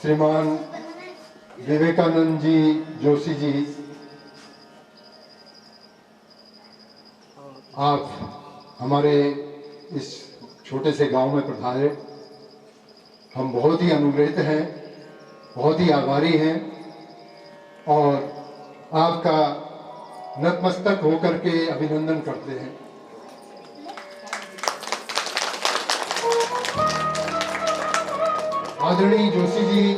श्रीमान विवेकानंद जी जोशी जी, आप हमारे इस छोटे से गांव में पधारे। हम बहुत ही अनुग्रहित हैं, बहुत ही आभारी हैं और आपका नतमस्तक होकर के अभिनंदन करते हैं। आदरणीय जोशी जी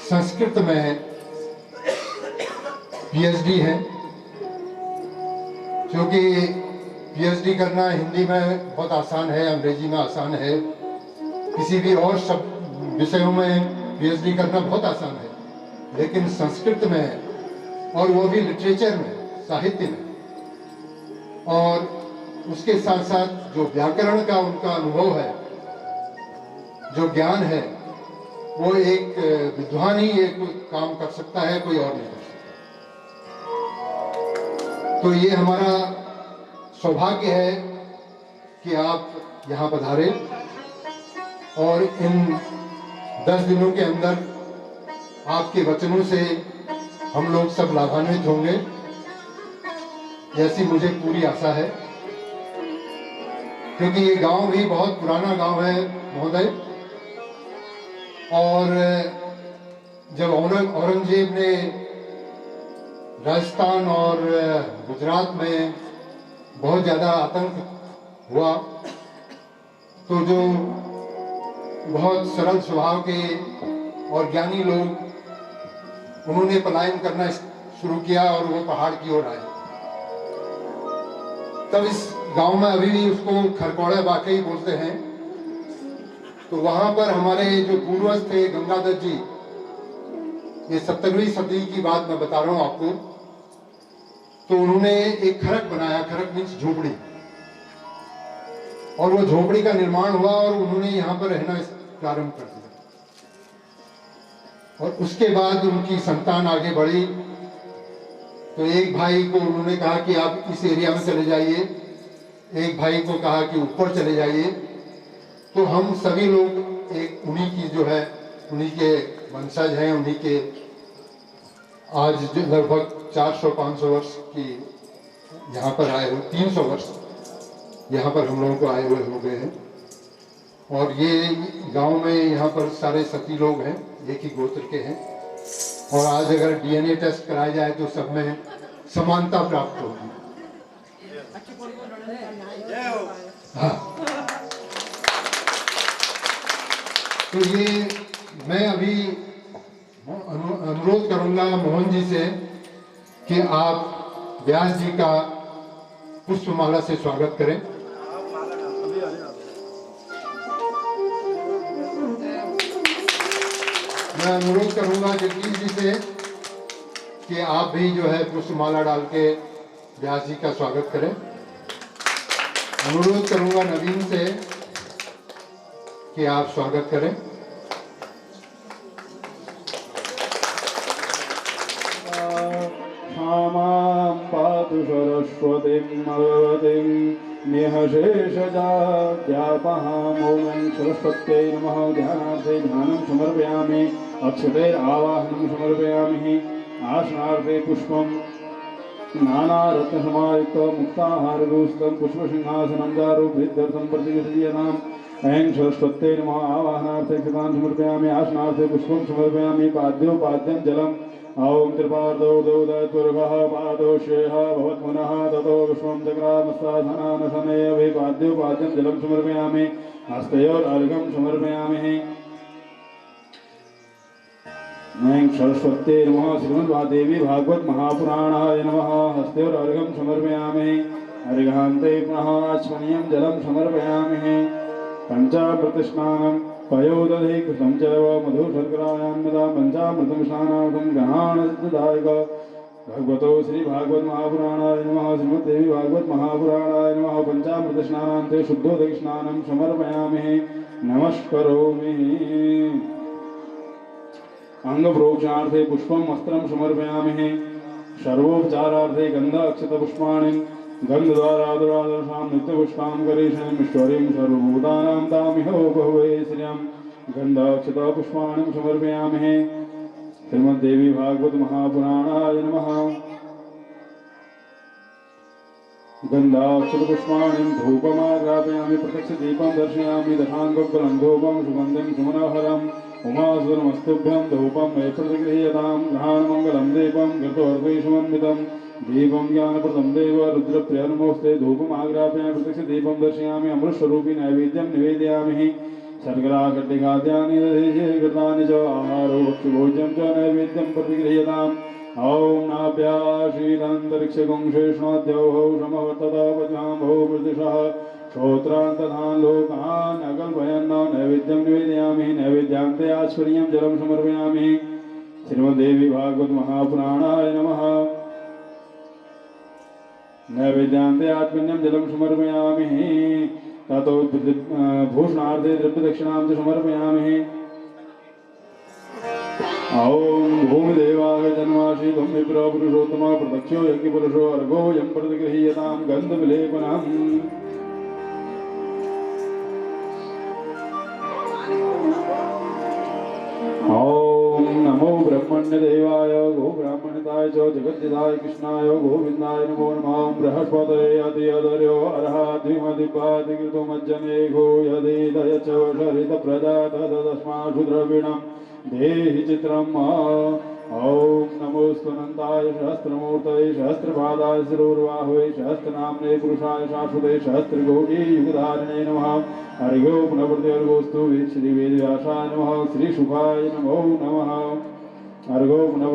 संस्कृत में पीएचडी हैं, क्योंकि पीएचडी करना हिंदी में बहुत आसान है, अंग्रेजी में आसान है, किसी भी और सब विषयों में पीएचडी करना बहुत आसान है, लेकिन संस्कृत में और वो भी लिटरेचर में, साहित्य में, और उसके साथ साथ जो व्याकरण का उनका अनुभव है, जो ज्ञान है, वो एक विद्वान ही एक काम कर सकता है, कोई और नहीं कर सकता। तो ये हमारा सौभाग्य है कि आप यहाँ पधारे और इन 10 दिनों के अंदर आपके वचनों से हम लोग सब लाभान्वित होंगे, जैसी मुझे पूरी आशा है, क्योंकि ये गांव भी बहुत पुराना गांव है महोदय। और जब औरंगजेब ने राजस्थान और गुजरात में बहुत ज़्यादा आतंक हुआ, तो जो बहुत सरल स्वभाव के और ज्ञानी लोग, उन्होंने पलायन करना शुरू किया और वो पहाड़ की ओर आए। तब इस गांव में अभी भी उसको खरकौड़ा वाकई बोलते हैं। तो वहां पर हमारे जो पूर्वज थे गंगाधर जी, ये 17वीं सदी की बात मैं बता रहा हूं आपको, तो उन्होंने एक खरक बनाया, खरक मीन्स झोपड़ी, और वो झोपड़ी का निर्माण हुआ और उन्होंने यहाँ पर रहना प्रारंभ कर दिया। और उसके बाद उनकी संतान आगे बढ़ी, तो एक भाई को उन्होंने कहा कि आप इस एरिया में चले जाइए, एक भाई को कहा कि ऊपर चले जाइए। तो हम सभी लोग एक उन्हीं की जो है, उन्हीं के वंशज हैं, उन्हीं के आज लगभग 400-500 वर्ष की यहाँ पर आए हुए, 300 वर्ष यहाँ पर हम लोगों को आए हुए हो गए हैं। और ये गांव में यहाँ पर सारे सती लोग हैं, एक ही गोत्र के हैं, और आज अगर डीएनए टेस्ट कराया जाए तो सब में समानता प्राप्त होगी। हाँ, तो ये मैं अभी अनुरोध करूंगा मोहन जी से कि आप व्यास जी का पुष्पमाला से स्वागत करें। मैं अनुरोध करूंगा जगदीश जी से कि आप भी जो है पुष्पमाला डाल के व्यास जी का स्वागत करें। अनुरोध करूंगा नवीन से कि आप स्वागत करें। क्षमां पातु सरस्वतीं भगवतीं निःशेषजाड्यापहां। ॐ सरस्वत्यै नमः। ध्यानार्थे ध्यानं समर्पयामि, अक्षतैरावाहनं समर्पयामि, आसनार्थे पुष्पं नानारत्नसमायुक्तं मुक्ताहारगोस्तं पुष्पसिंहासनं चारुभृद्धर्थं प्रतिगृह्यताम्। ऐं सरस्वत्यै नमः। आवाहनार्थे क्षतान् समर्पयामि, आसनार्थे पुष्पं समर्पयामि, पाद्योपाद्यं जलम्। ॐ त्रिपादौ दौदत्पुरगः पादौ श्रेयः भवत्मनः ततो विश्वं चक्रामस्ताधनानशनैर्विपाद्योपाद्यं जलं समर्पयामि, हस्तयोरर्घ्यं समर्पयामि। ऐं सरस्वत्यै नमः। श्रीमद्देवी भागवत महापुराणाय नमः। हस्तयोरर्घ्यं समर्पयामि, अर्घान्ते पुनः आचमनीयं जलं समर्पयामि। पञ्चामृतस्नानं पयोदधि कृतं च मधुशर्करायां यदा पञ्चामृतं स्नानार्थं गृहाणदायक। भगवतो श्री भागवत महापुराणाय नमः। श्रीमद्देवी भागवत महापुराणाय नमः। पञ्चामृत स्नानान्ते शुद्धोदक स्नानं समर्पयामि, नमस्करोमि। अंगप्रोक्षणार्थे पुष्पं वस्त्रं समर्पयामि, सर्वोपचारार्थे गन्ध अक्षत पुष्पाणि गन्धद्वारादुरादर्शां नित्यपुष्पां करेशम् ईश्वरीं सर्वभूतानां तामिहो भवे श्रियं गंधाक्षता पुष्पाणि समर्पयामहे। श्रीमद्देवी भागवत महापुराणाय नमः। गंधाक्षत पुष्पाणि धूपमाग्रापयामि प्रत्यक्षदीपं दर्शयामि दशाङ्गोपलं धूपं सुगन्धिं सुमनोहरम् उमासुरमस्तुभ्यं धूपं मे प्रतिगृह्यतां ग्रहाणमङ्गलं दीपं घृतोर्वैषमन्वितं दीपं ज्ञानप्रदं देव रुद्रप्रिय नमोऽस्ते। धूपमाग्रापयामि प्रत्यक्षदीपं दर्शयामि अमृतस्वरूपी नैवेद्यं निवेदयामि। शर्कराकट्टिखाद्यानि दधीचे कृतानि च आहारो भक्ष्यभोज्यं च नैवेद्यं प्रतिगृह्यताम्। ॐ नाभ्याशीलान्तरिक्षगुं शेषणाद्यौः समवर्ततापद्याम्भो मृतिशः श्रोत्रान्तधान् लोकान् अकल्पयन् नैवेद्यं निवेदयामि। नैवेद्यान्ते आस्पर्यं जलं समर्पयामि। श्रीमद्देवी भागवत महापुराणाय नमः। नैवेद्यान्ते आत्मन्यं जलं समर्पयामि। ततो भूषणार्थे द्रव्यदक्षिणां च समर्पयामि। ॐ भूमिदेवाय जन्मासि त्वं विप्रपुरुषोत्तम प्रदक्षो यज्ञपुरुषो अर्घो यं प्रतिगृह्यतां गन्धविलेपनम्। ॐ नमो ब्रह्मण्यदेवाय गोब्राह्मणिताय च जगद्दिदाय कृष्णाय गोविन्दाय नमो नमः। बृहस्पतये अतियदर्यो अर्हाद्विमदिपादिकृतमज्जनेघो यदीदय च शरितप्रजा तदस्माशु द्रविणम् देहि चित्रम्। ॐ नमोऽस्तुनन्ताय सहस्रमूर्तये सहस्रपादाय शिरोर्बाहुवे सहस्रनाम्ने पुरुषाय शाश्वते सहस्रकोटियुगधारिणे नमः। हरि ओं पुनः श्रीवेदव्यासाय नमः। श्रीशुकाय नमो नमः। हरि ओं पुनः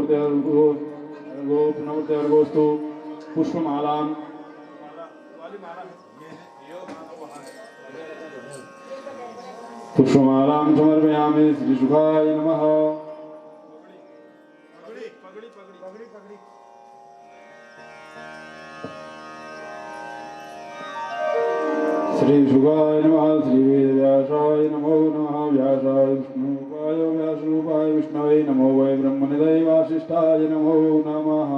पुष्पमालां समर्पयामि। श्रीशुकाय नमः। श्रीशुकाय नमः। श्रीवेदव्यासाय नमो नमः। व्यासाय विष्णुरूपाय व्यासरूपाय विष्णवे नमो वै ब्रह्मनिधये वासिष्ठाय नमो नमः।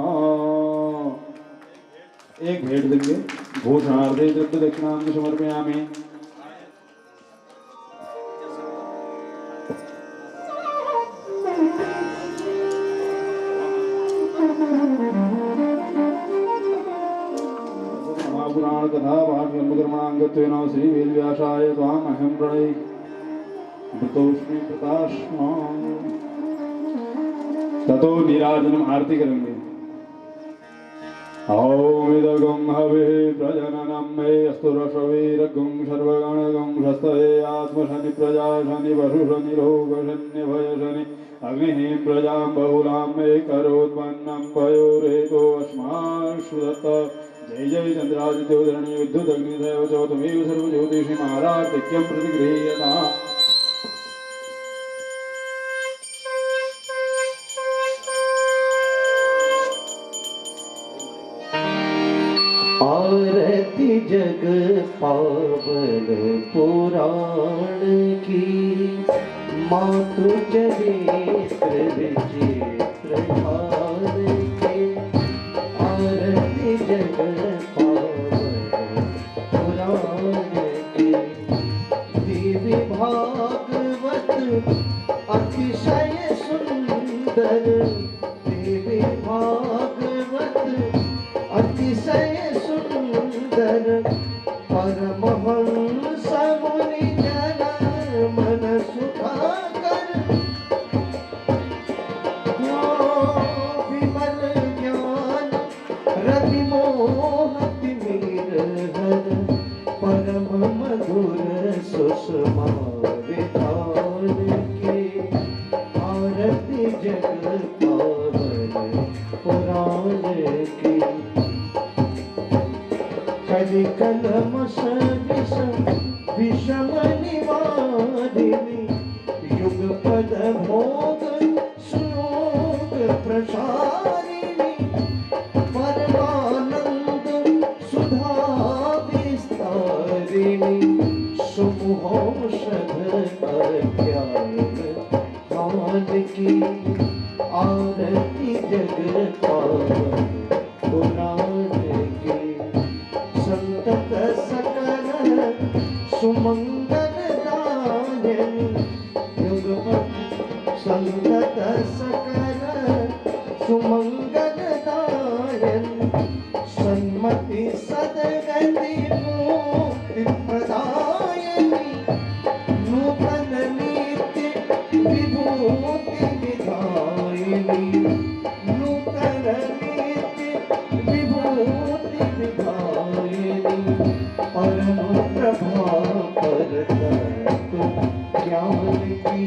एक भेंट देंगे। भूषणार्थे द्रव्य दक्षिणां समर्पयामि। महापुराण कथा पाठकर्मकर्मणाङ्गत्वेन श्रीवेदव्यासाय त्वामहं प्रणये वृतोऽस्मि प्रतास्मा। ततो नीराजनम आरती करेंगे। ॐ इदगं हविः प्रजननं मे अस्तु रसवीरगं सर्वगणगं शस्तये आत्मशनि प्रजाशनि वसुशनि रोगशन्यभयशनि अग्निः प्रजां बहुलां मे करोत्पन्नं पयोरेतो अस्माशु दत्त। जय जय चंद्रादित्योदरणी विद्युदग्निदेव च त्वमेव सर्वज्योतिषि महारार्तिक्यं प्रतिगृह्यताम्। आरती जग पावन पुराण की मातृ चरित्र विचित्र भान के। आरती जग पावन पुराण की दिव्य भागवत अतिशय सुंदर। दिव्य भागवत अतिशय सुंदर परमहंस मुनि जन मन सुखाकर। विमल ज्ञान रति मोहति मीर परम मधुर सुषमा विधान के। आरती जग पावन पुराण की कलि कलम सविष विषम निवारिणी युगपद भोग श्लोक प्रसारिणी परमानंद सुधा विस्तारिणी सुमोषध अज्ञान हान की। आरती जग पावन पुराण की संतत सकल सुमंगल दायनी संगत सकल सुमंगलदायन सन्मति सदगति मुक्ति प्रदायिनी नूतन नीति विभूति विधायिनी नूतन नीति विभूति विधायिनी परम प्रभाकर तत्व ज्ञान की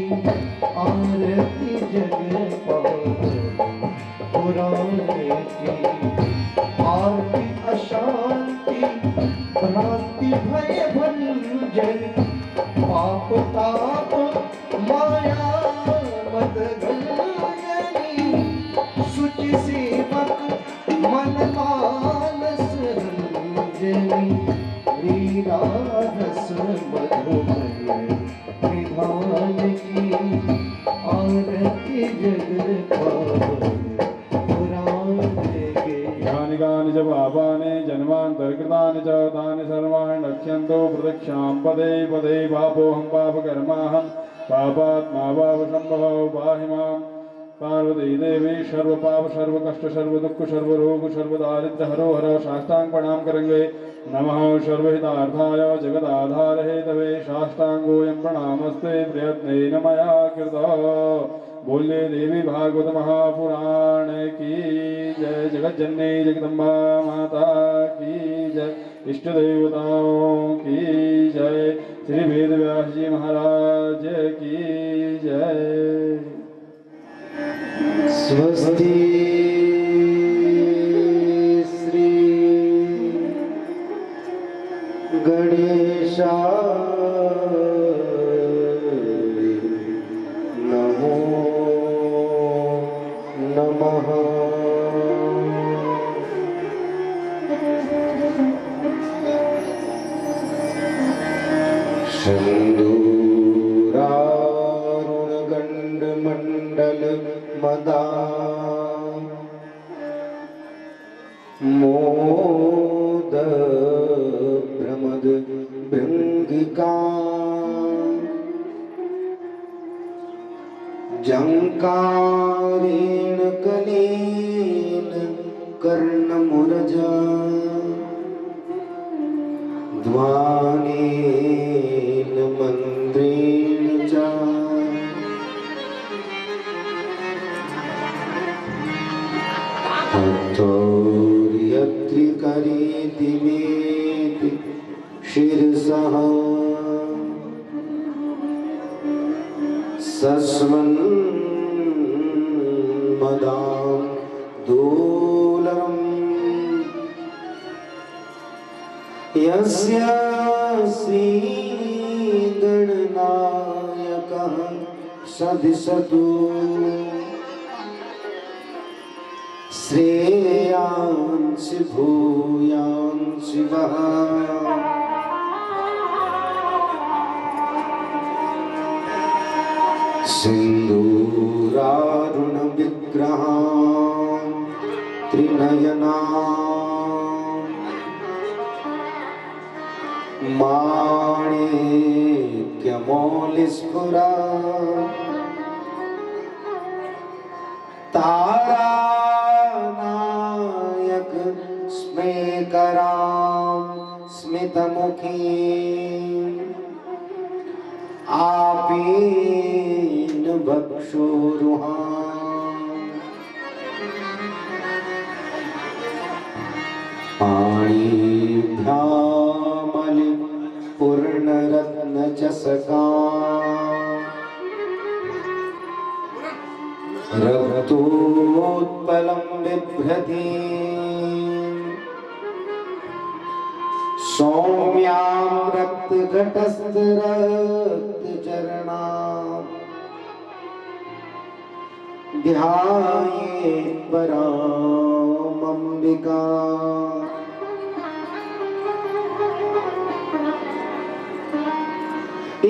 आरती जग पुराने की आरती अशांति भ्रांति भय भंजन पाप ताप माया मद गंजनी शुचि सेवक मन मानस रंजनी लीला रस मधुमय विधान की आरती जग यानि कानि च पापानि जन्मान्तरकृतानि च तानि सर्वाणि रक्ष्यन्तो प्रदक्षां पदे पदे पापोऽहं पापकर्माहं पापात्मा पापसम्भवो पाहि मां पार्वती देवी सर्वपाप सर्वकष्ट सर्वदुःख सर्वरोग सर्वदारिद्र्यहरो हर साष्टांग प्रणाम करेंगे नमः सर्वहितार्थाय जगदाधार हेतवे साष्टांगोऽयं प्रणामस्ते प्रयत्नेन मया कृतः बोले देवी भागवत महापुराण की जय जगज्जननी जगदम्बा माता की जय इष्ट देवताओं की जय श्री वेद व्यास जी महाराज की जय स्वस्ति श्री गणेशाय नमो नमः सिंदूरारुणगंडमंडल मदा मोद भ्रमद भृंगिका जंकारेण कलेन कर्णमुरजा ध्वानेन मन्द्रेण च हतोर्यत्रिकरीति मेति शिरसः सस्वन्मदां दोलम् यस्य श्रीगणनायकः सदिशतु श्रेयांसि भूयांसि वः सिन्दूरारुणविग्रहां त्रिनयनां माणिक्यमौलिस्फुरा तारानायक स्मेकरां स्मितमुखीं आपीन भक्षोरुहां पाणिभ्यामलि पूर्णरत्नचषका रक्तोत्पलं बिभ्रति सौम्यां रक्तघटस्थरक्तचरणां ध्यायेत् परामम्बिका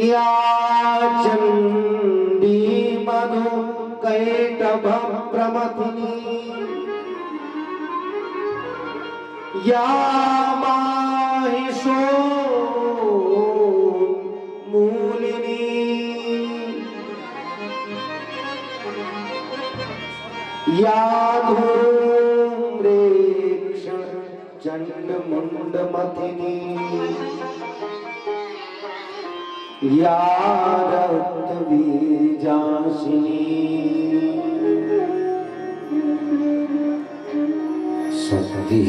या चण्डी मधु कैटभं प्रमथिनी या माहिषो मूलिनी या धूम्रेक्षण चण्डमुण्डमथिनी या रक्तबीजाशिनी सती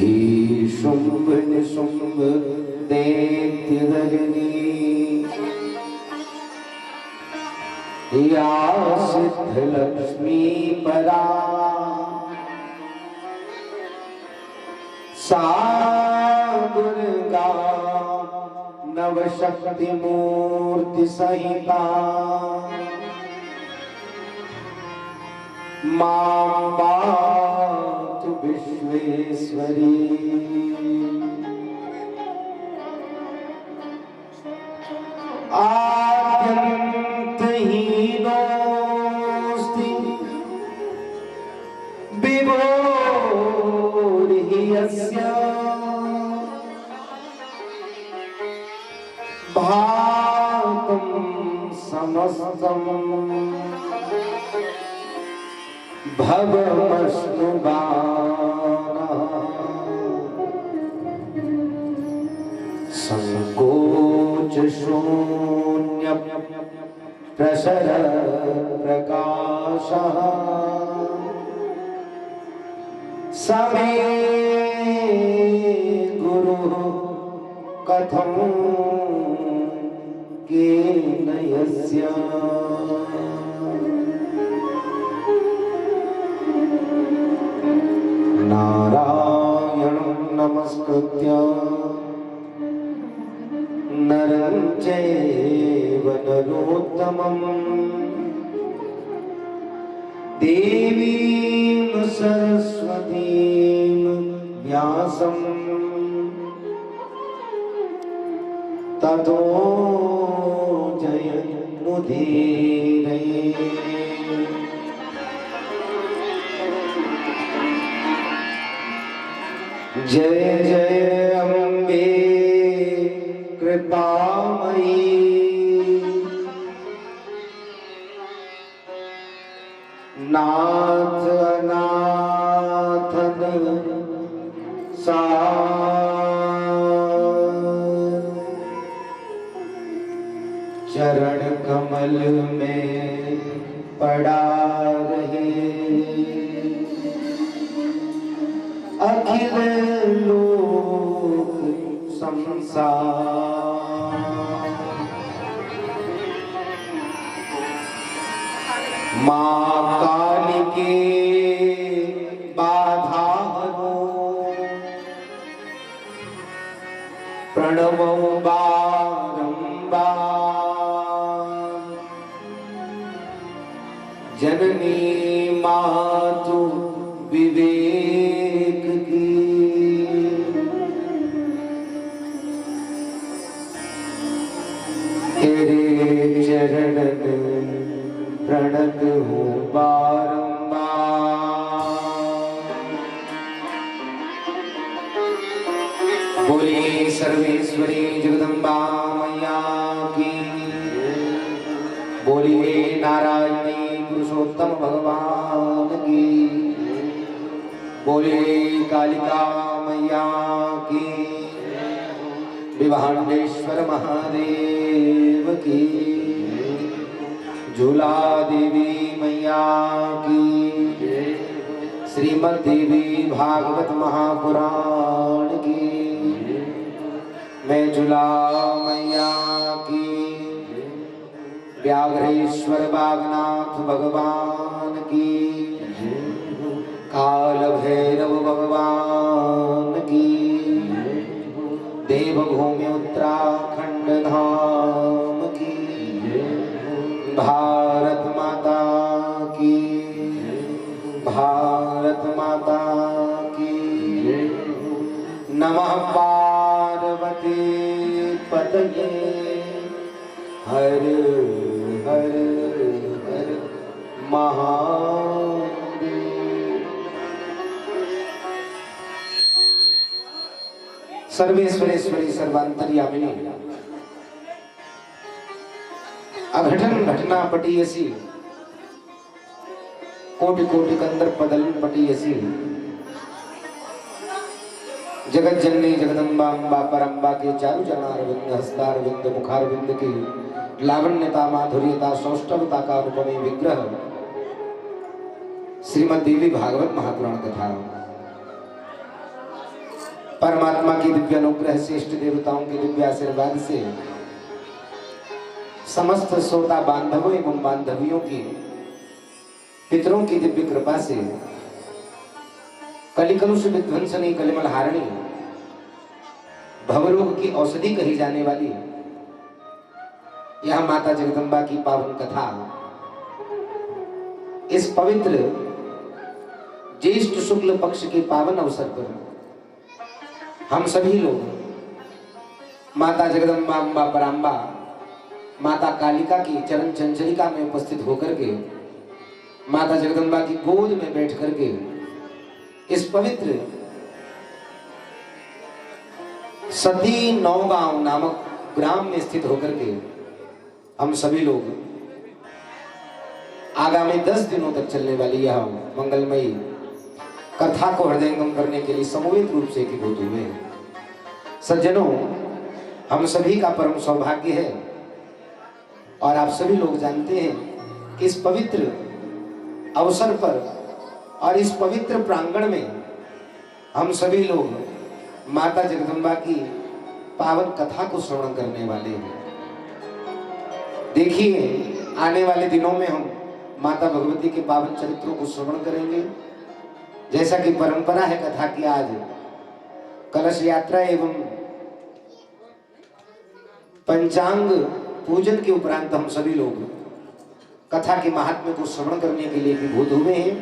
शुम्भ निशुम्भ दैत्यदलिनी या सिद्धलक्ष्मी परा सा दुर्गा नवशक्ति मूर्ति सहिता मां पातु विश्वेश्वरी आद्यन्तहीनोऽस्ति विभोर्हि यस्य भातं समस्तं भवमश्नुबाणः संकोच शून्य प्रसर प्रकाशः समे गुरुः कथं केन यस्य नारायणं नमस्कृत्य नरं चैव नरोत्तमं देवीं सरस्वतीं व्यासं ततो जयमुदीरये। जय जय अम्बे कृपामयी नाथ अनाथन सार चरण कमल में पड़ा रहे अखिल लोक संसार मां काली के बाधा हरो प्रणवो बारंबार जननी मातु विवेक की तेरे चरण प्रणत हूँ बारंबार। बोले सर्वेश्वरी जगदम्बा मैया की, बोलिए नारायणी पुरुषोत्तम भगवान की, बोलिए कालिका मैया की, विभांडेश्वर महादेव की, झूला देवी मैया की, श्रीमद देवी भागवत महापुराण की, मैं झूला मैया की, व्याघ्रेश्वर बागनाथ भगवान की, काल भैरव भगवान की, देवभूमि उत्तराखंड धाम की, भारत माता की, भारत माता की। नमः पार्वती पतये हर हर हर महादेव। सर्वेश्वरेश्वरी सर्वांतर्यामिनी अघटन घटना पटी अशी कोटि कोटि कंदर पदलन पटी ऐसी जगत जननी जगदम्बा अम्बा परम्बा के चारु चरणारविंद हस्तारविंद मुखारविंद की लावण्यता माधुर्यता सौष्ठवता का अनुपमेय विग्रह श्रीमद् देवी भागवत महापुराण कथा। परमात्मा की दिव्य अनुग्रह से इष्ट देवताओं के दिव्य आशीर्वाद से समस्त श्रोता बांधवों एवं बांधवियों की पितरों की दिव्य कृपा से कलिकलुष विध्वंसनी कलिमल हारणी भवरोग की औषधि कही जाने वाली यह माता जगदम्बा की पावन कथा इस पवित्र ज्येष्ठ शुक्ल पक्ष के पावन अवसर पर हम सभी लोग माता जगदम्बा अम्बा पराम्बा माता कालिका की चरण चंचलिका में उपस्थित होकर के माता जगदम्बा की गोद में बैठ करके इस पवित्र सती नौगांव नामक ग्राम में स्थित होकर के हम सभी लोग आगामी 10 दिनों तक चलने वाली यह मंगलमयी कथा को हृदयंगम करने के लिए समूहित रूप से एकीभूत हुए हैं। सज्जनों, हम सभी का परम सौभाग्य है और आप सभी लोग जानते हैं कि इस पवित्र अवसर पर और इस पवित्र प्रांगण में हम सभी लोग माता जगदम्बा की पावन कथा को श्रवण करने वाले हैं। देखिए, आने वाले दिनों में हम माता भगवती के पावन चरित्रों को श्रवण करेंगे। जैसा कि परंपरा है कथा की, आज कलश यात्रा एवं पंचांग पूजन के उपरांत हम सभी लोग कथा के महात्म्य को श्रवण करने के लिए विभूत हुए हैं।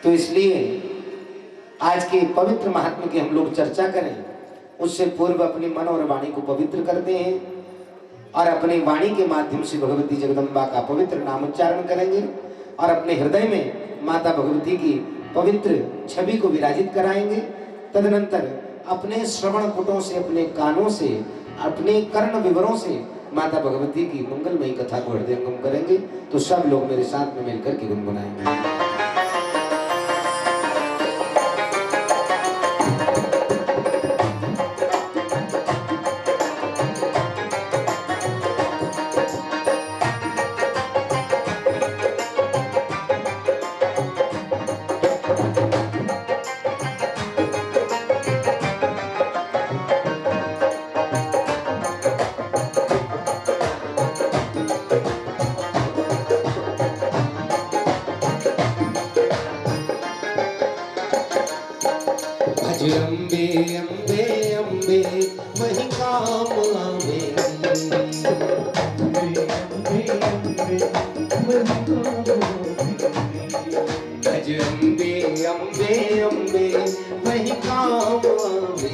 तो इसलिए आज के पवित्र महात्म्य की हम लोग चर्चा करें, उससे पूर्व अपनी मन और वाणी को पवित्र करते हैं और अपनी वाणी के माध्यम से भगवती जगदम्बा का पवित्र नामोच्चारण करेंगे और अपने हृदय में माता भगवती की पवित्र छवि को विराजित कराएंगे। तदनंतर अपने श्रवण पुटों से, अपने कानों से, अपने कर्ण विवरों से माता भगवती की मंगलमयी कथा को हृदयंगम करेंगे। तो सब लोग मेरे साथ में मिलकर के गुनगुनाएंगे। अम्बे अम्बे अम्बे वही काम आवे। भज अम्बे अम्बे अम्बे वही काम आवे।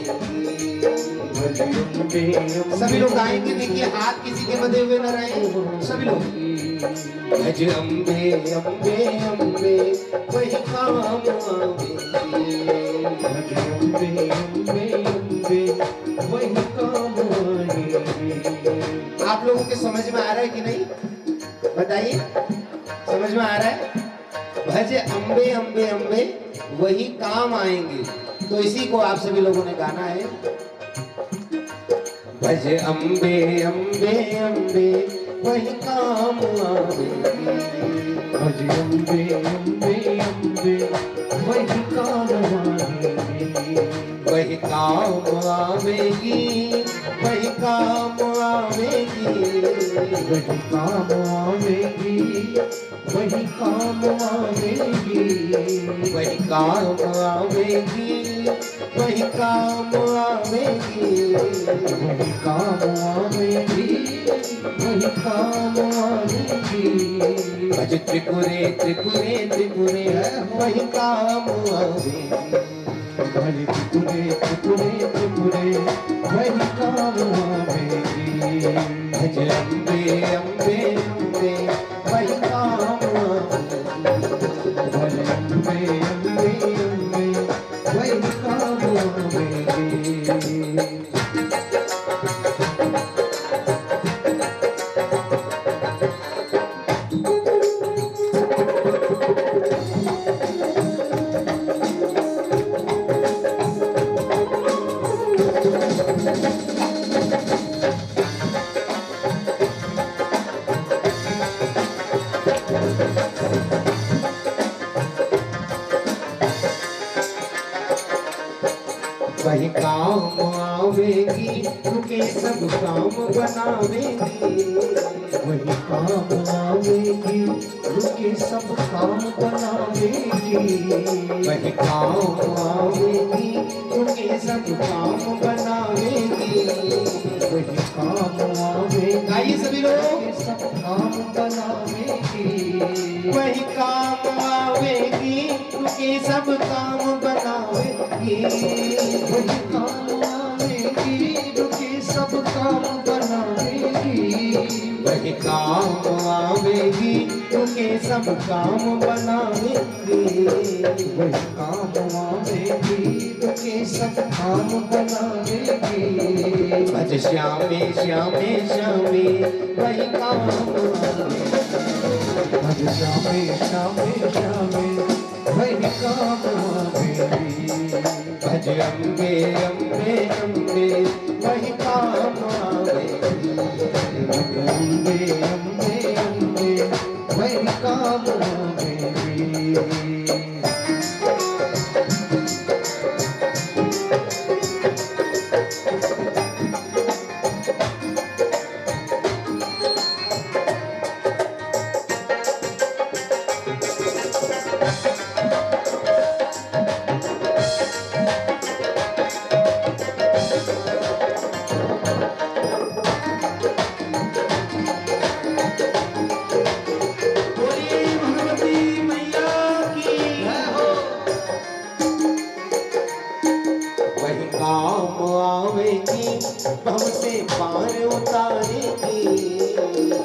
सभी लोग आएंगे, देखिए हाथ किसी के बंधे हुए न रहे, सभी लोग। भज अम्बे अम्बे अम्बे वही काम आवे। आप लोगों के समझ में आ रहा है कि नहीं, बताइए, समझ में आ रहा है? भज अम्बे अम्बे अम्बे वही काम आएंगे। तो इसी को आप सभी लोगों ने गाना है। भज अम्बे अम्बे अम्बे वही काम आएंगे। भज अम्बे अम्बे अम्बे वही काम आएंगे। वही काम आवेगी, वही काम आवेगी। वही काम आवेगी, वही काम आवेगी। वही काम आवेगी, वही काम आवेगी। वही काम आवेगी, वही काम आवेगी। भज त्रिपुरे त्रिपुरे त्रिपुरे वही काम आवेगी। भज त्रिपुरे त्रिपुरे त्रिपुरे वही काम आवेगी। भज अम्बे अम्बे अम्बे वही काम आवेगी। भज अम्बे अम्बे अम्बे वही काम आवेगी। सब काम बनावेगी, वही काम आवेगी, रुके सब काम बनावेगी, वही काम आवेगी, रुके सब काम बनावेगी, वही काम आवेगी, गाइए सभी लोग, सब काम बनावेगी, वही काम आवेगी, रुके सब काम बनावेगी, वही काम आवेगी, रुके सब काम बनावेगी, वही काम आवेगी, रुके सब काम बनावेगी, वही काम आवेगी, रुके सब काम बनावेगी, भज श्यामे श्यामे श्यामे वही काम आवेगी, भज श्यामे श्यामे श्यामे वही काम आवेगी, भज अम्बे अम्बे अम्बे वही काम आवेगी, अम्बे अम्बे अम्बे वही काम आवेगी। बोलिए भगवती मैया की वही काम आवेगी, हमसे पार उतारेगी,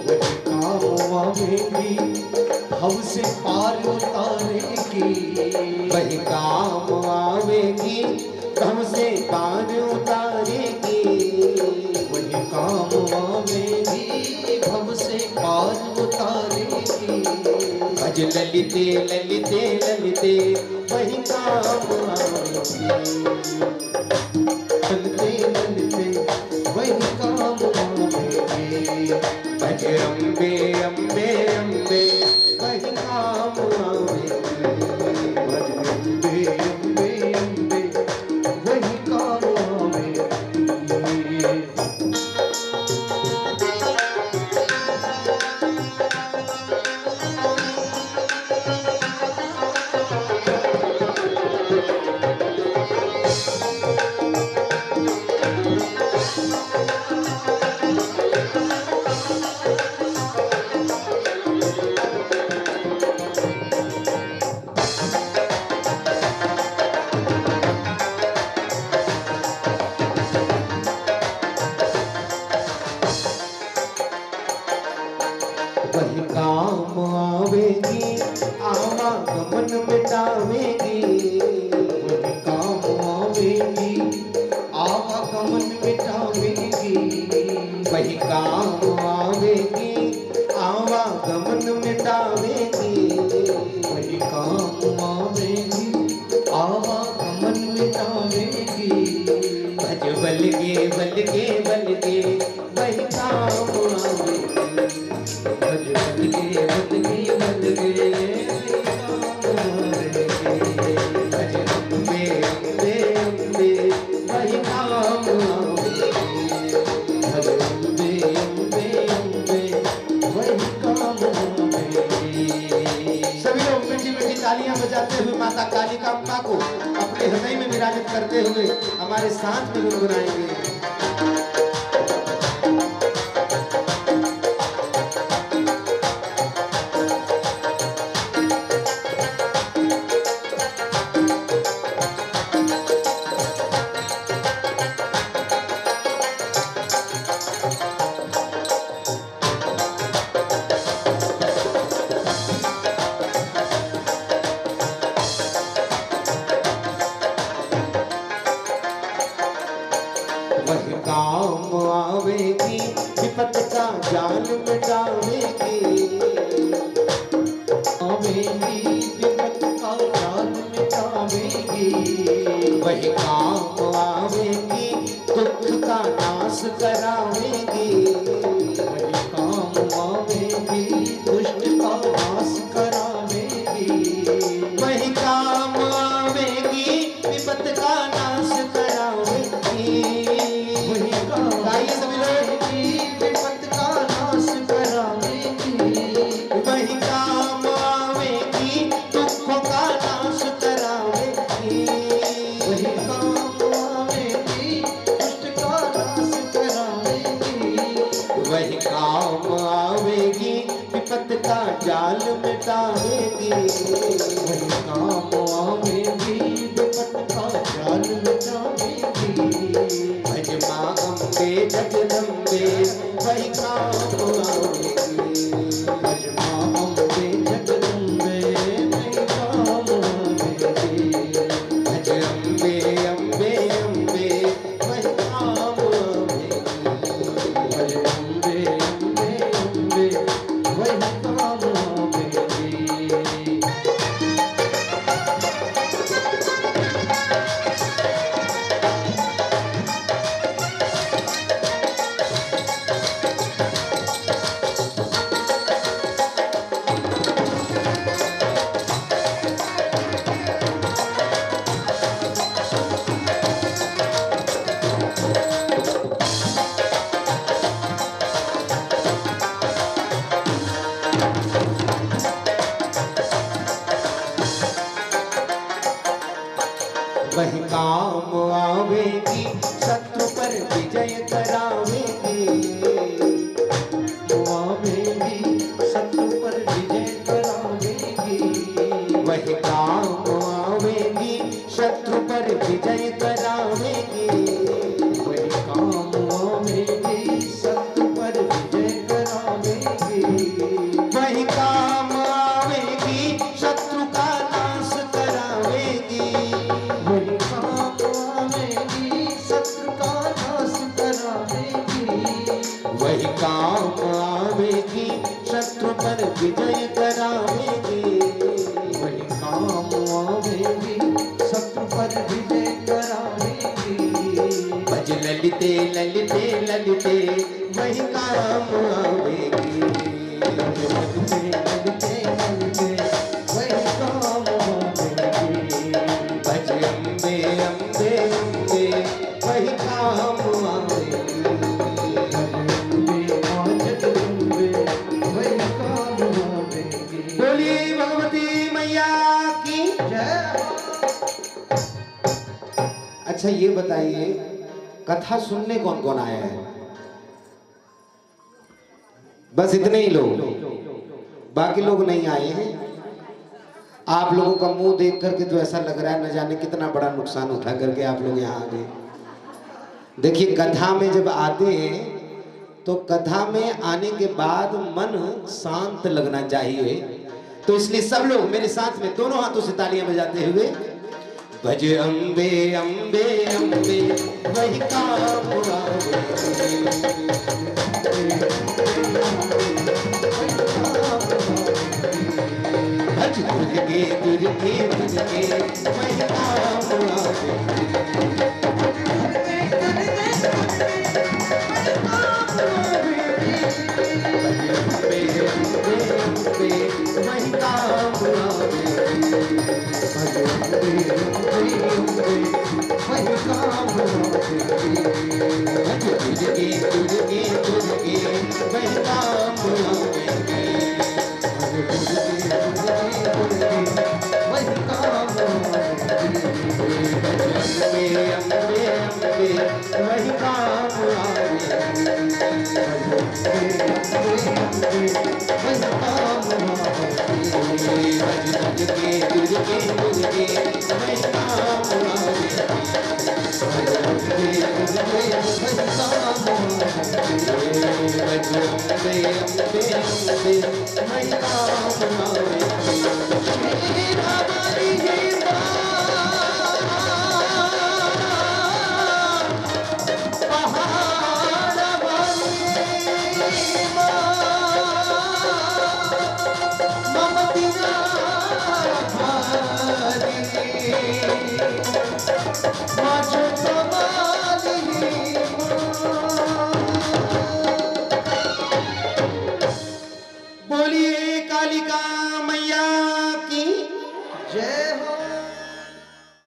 वही काम आवेगी, हमसे पार उतारेगी, वही काम आवेगी, हमसे पार उतारेगी, वही काम आवेगी, हमसे पार उतारेगी, भज ललिते ललिते ललिते वही काम आवेगी, चलते चलते वही काम आवेगी, भज अम्बे अम्बे अम्बे वही काम आवेगी, अम्बे अम्बे अम्बे वही काम आवेगी। वही काम आवेगी, आवागमन मिटावेगी, वही काम आवेगी, आवागमन मिटावेगी, वही काम आवेगी, आवागमन मिटावेगी, वही काम आवेगी, आवागमन मिटावेगी, भज बलगे बलगे बलगे वही काम आवेगी, भज बदगे बदगे बदगे भज अम्बे अम्बे अम्बे वही काम आवेगी, भज अम्बे अम्बे अम्बे वही काम आवेगी। सभी लोग मीठी मीठी तालियां बजाते हुए माता कालिका अम्बा को अपने हृदय में विराजित करते हुए हमारे साथ में गुनगुनाएंगे। वही काम आवेगी, विपत का जाल मिटावेगी, आवेगी, विपत का जाल मिटावेगी, वही काम आवेगी, दुख का नाश करावेगी, वही काम आवेगी, दुष्ट का नाश करावेगी, वही काम आवेगी, विपत का नाश करावेगी। वही काम गाइए सभी विपत का जाल मिटावेगी। वही काम आवेगी विपत का जाल मिटावेगी। भज माँ अम्बे जगदम्बे वही काम आवेगी। भज माँ अम्बे जगदम्बे वही काम आवेगी। भज अम्बे अम्बे अम्बे वही काम आवेगी। भज अम्बे अम्बे अम्बे वही काम आवेगी। वही काम आवेगी शत्रु पर विजय करावेगी। आवेगी शत्रु पर विजय करावेगी। वही काम आवेगी शत्रु पर विजय करावेगी। वही काम आवेगी शत्रु पर विजय करावेगी। वही काम आवेगी शत्रु का नाश करावेगी। वही काम आवेगी शत्रु का नाश करावेगी। वही काम आवेगी शत्रु पर विजय करावेगी। वही काम आवेगी शत्रु पर विजय करावेगी। भज ललिते ललिते ललिते वही काम आवेगी। ललिते ललिते ललिते वही काम आवेगी। भज अम्बे अम्बे अम्बे वही काम आवेगी। अम्बे माँ जगदम्बे वही काम आवेगी। बोलिए भगवती मैया की। जय अच्छा ये बताइए, कथा सुनने कौन कौन आया है? बस इतने ही लोग, बाकी लोग नहीं आए हैं। आप लोगों का मुंह देख करके तो ऐसा लग रहा है न जाने कितना बड़ा नुकसान उठा करके आप लोग यहाँ आ गए। देखिए, कथा में जब आते हैं तो कथा में आने के बाद मन शांत लगना चाहिए। तो इसलिए सब लोग मेरे साथ में दोनों हाथों से तालियां बजाते हुए भज अम्बे अम्बे अम्बे वही काम आवेगी। भज दुर्गे दुर्गे दुर्गे वही काम आवेगी। अम्बे अम्बे अम्बे वही काम आवेगी। वही काम आवेगी। भज दुर्गे दुर्गे दुर्गे वही काम आवेगी। वही काम आवेगी। अम्बे अम्बे अम्बे वही काम आवेगी। वही काम आवेगी। भज दुर्गे दुर्गे दुर्गे वही काम आवेगी। भज अम्बे अम्बे वही काम आवेगी। भज अम्बे अम्बे अम्बे वही काम आवेगी। हमारी ही पहाड़ वाली ममतिया भारी माँ जो कमाली बोलिए कालिका मैया की। जय